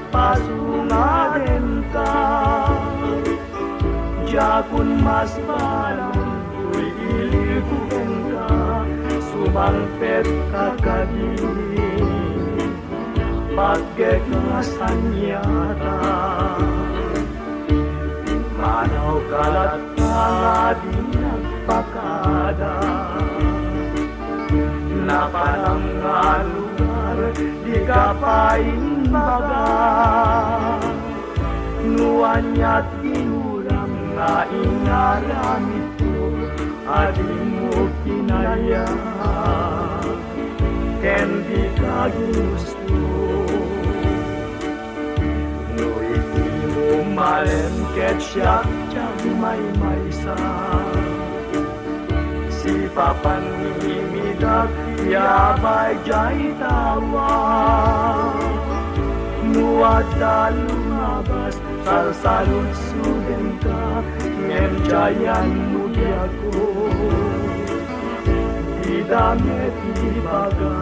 pasungaden ka. Jakun mas balang kuy ilikugan ka, sumangpet kakadili, pagkekasan yata. Manaw kalat nga di nagpakada, napanang lugar di kapain baga. Nuanyat inuram nga inaramit ko, adi mo kinaya, ken di ka ginusto. No iti mo malemket siya may maysa, si papan nimidag yabay jay tawa. Nuada lumabas salsalun sugen ka, ngem jayan mudiako, idamet ibaga.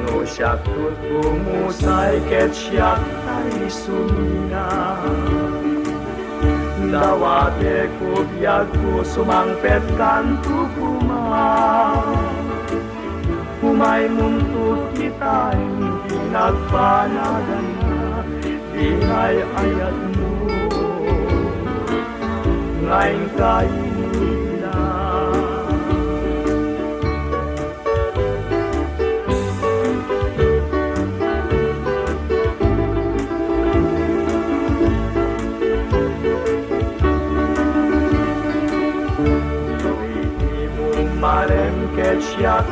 No siyak tutumusay ket siyak tay sumina, dawate ko biyag ko sumangpet kanto kuma. Umay muntut kita hindi nagpanagan na, ingay ayat mo, ngayon kainila. Malemket siyak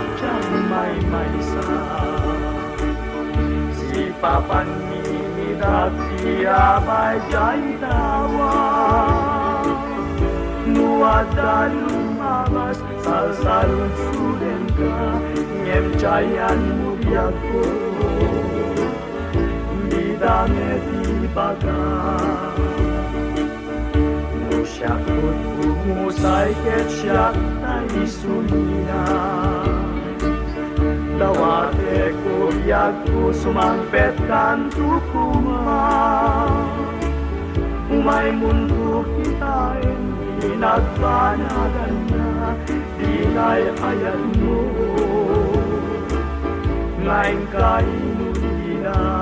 may maysa, si papan nimidag tiyabay jay tawa. Nuada lumabas salsalun suden ka, ngem jayan mudiag ko, di damet ibaga. No siyak tutumusay ket siyak tay sumina, dawate ko biyag ko sumangpet kanto kuma. Umay mundo kita hindi nagpanagan na, ingay ayat mo, ngayon kainulina.